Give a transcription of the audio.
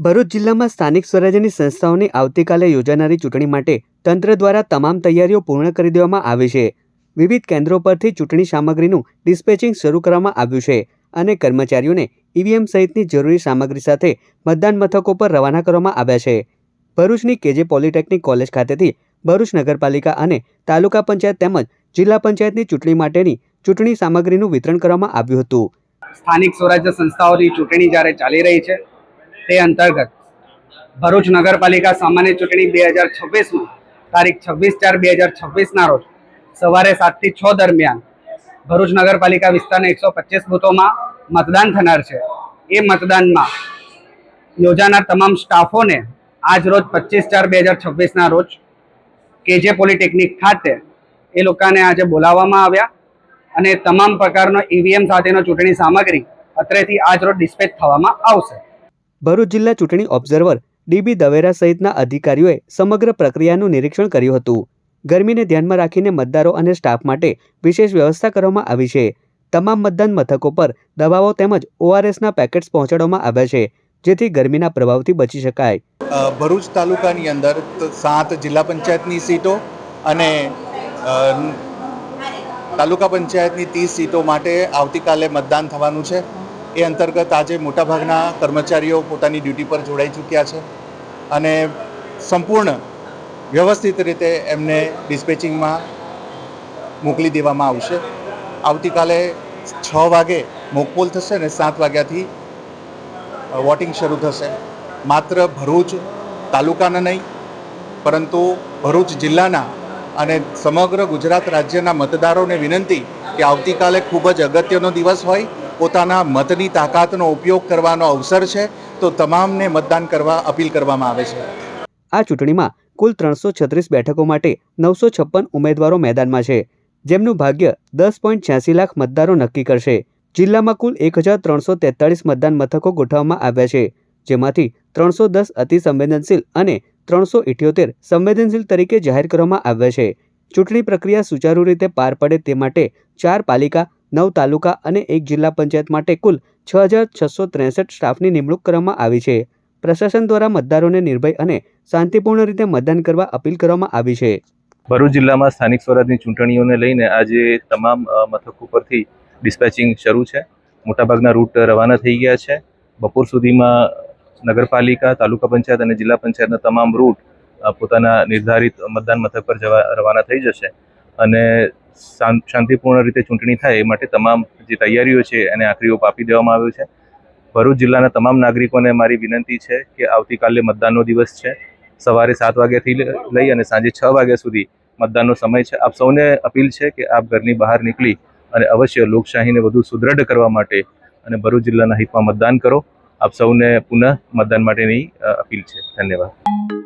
ભરૂચ જિલ્લામાં સ્થાનિક સ્વરાજ્યની સંસ્થાઓની આવતીકાલે યોજાનારી ચૂંટણી માટે તંત્ર દ્વારા તમામ તૈયારીઓ પૂર્ણ કરી દેવામાં આવી છે। વિવિધ કેન્દ્રો પરથી ચૂંટણી સામગ્રીનું ડિસ્પેચિંગ શરૂ કરવામાં આવ્યું છે અને કર્મચારીઓને ઈવીએમ સહિતની જરૂરી સામગ્રી સાથે મતદાન મથકો પર રવાના કરવામાં આવ્યા છે। ભરૂચની કેજે પોલિટેકનિક કોલેજ ખાતેથી ભરૂચ નગરપાલિકા અને તાલુકા પંચાયત તેમજ જિલ્લા પંચાયતની ચૂંટણી માટેની ચૂંટણી સામગ્રીનું વિતરણ કરવામાં આવ્યું હતું। સ્થાનિક સ્વરાજ્ય સંસ્થાઓની ચૂંટણી જ્યારે ચાલી રહી છે તે અંતર્ગત ભરૂચ નગરપાલિકા સામાન્ય ચૂંટણી 2026માં તારીખ 26/4/2026ના રોજ સવારે 7 થી 6 દરમિયાન ભરૂચ નગરપાલિકા વિસ્તારના 125 બૂથોમાં મતદાન થનાર છે। એ મતદાનમાં યોજાનાર તમામ સ્ટાફોને આજ રોજ 25/4/2026ના રોજ કેજે પોલિટેકનિક ખાતે એ લોકોને આજે બોલાવવામાં આવ્યા અને તમામ પ્રકારનો ઈવીએમ સાથેનો ચૂંટણી સામગ્રી અત્રેથી આજ રોજ ડિસ્પેચ થવામાં આવશે। ભરૂચ જિલ્લા ચૂંટણી ઓબ્ઝર્વર ડીબી દવેરા સહિતના અધિકારીઓએ સમગ્ર પ્રક્રિયાનું નિરીક્ષણ કર્યું હતું। ગરમીને ધ્યાનમાં રાખીને મતદારો અને સ્ટાફ માટે વિશેષ વ્યવસ્થા કરવામાં આવી છે। તમામ મતદાન મથકો પર દવાઓ તેમજ ઓઆરએસના પેકેટ્સ પહોંચાડવામાં આવ્યા છે, જેથી ગરમીના પ્રભાવથી બચી શકાય। ભરૂચ તાલુકાની અંદર 7 જિલ્લા પંચાયતની સીટો અને તાલુકા પંચાયતની 30 સીટો માટે આવતીકાલે મતદાન થવાનું છે। એ અંતર્ગત આજે મોટાભાગના કર્મચારીઓ પોતાની ડ્યુટી પર જોડાઈ ચૂક્યા છે અને સંપૂર્ણ વ્યવસ્થિત રીતે એમને ડિસ્પેચિંગમાં મોકલી દેવામાં આવશે। આવતીકાલે 6 વાગે મોકપોલ થશે અને 7 વાગ્યાથી વોટિંગ શરૂ થશે। માત્ર ભરૂચ તાલુકાના નહીં પરંતુ ભરૂચ જિલ્લાના અને સમગ્ર ગુજરાત રાજ્યના મતદારોને વિનંતી કે આવતીકાલે ખૂબ જ અગત્યનો દિવસ હોય, પોતાના મતની તાકાતનો ઉપયોગ કરવાનો અવસર છે, તો તમામને મતદાન કરવા અપીલ કરવામાં આવે છે। આ ચૂંટણીમાં કુલ 336 બેઠકો માટે 956 ઉમેદવારો મેદાનમાં છે, જેમનું ભાગ્ય 10.86 લાખ મતદારો નક્કી કરશે। જિલ્લામાં કુલ 1343 મતદાન મથકો ગોઠવવામાં આવ્યા છે, જેમાંથી 310 અતિ સંવેદનશીલ અને 378 સંવેદનશીલ તરીકે જાહેર કરવામાં આવ્યા છે। ચૂંટણી પ્રક્રિયા સુચારુ રીતે પાર પડે તે માટે 4 પાલિકા, 9 તાલુકા અને 1 જિલ્લા પંચાયત માટે કુલ 6663 સ્ટાફની નિમણૂક કરવામાં આવી છે। પ્રશાસન દ્વારા મતદારોને નિર્ભય અને શાંતિપૂર્ણ રીતે મતદાન કરવા અપીલ કરવામાં આવી છે। ભરૂચ જિલ્લામાં સ્થાનિક સ્વરાજની ચૂંટણીઓને લઈને આજે તમામ મથકો પરથી ડિસ્પેચિંગ શરૂ છે। મોટાભાગના રૂટ રવાના થઈ ગયા છે। બપોર સુધીમાં નગરપાલિકા, તાલુકા પંચાયત અને જિલ્લા પંચાયતના તમામ રૂટ પોતાના નિર્ધારિત મતદાન મથક પર રવાના થઈ જશે અને શાંતિપૂર્ણ રીતે ચૂંટણી થાય એ માટે તમામ જે તૈયારીઓ છે એને આખરી ઓપ આપી દેવામાં આવ્યો છે। ભરૂચ જિલ્લાના તમામ નાગરિકોને મારી વિનંતી છે કે આવતીકાલે મતદાનનો દિવસ છે। સવારે 7 વાગ્યાથી લઈ અને સાંજે 6 વાગ્યા સુધી મતદાનનો સમય છે। આપ સૌને અપીલ છે કે આપ ઘરની બહાર નીકળી અને અવશ્ય લોકશાહીને વધુ સુદૃઢ કરવા માટે અને ભરૂચ જિલ્લાના હિતમાં મતદાન કરો। આપ સૌને પુનઃ મતદાન માટેની અપીલ છે। ધન્યવાદ।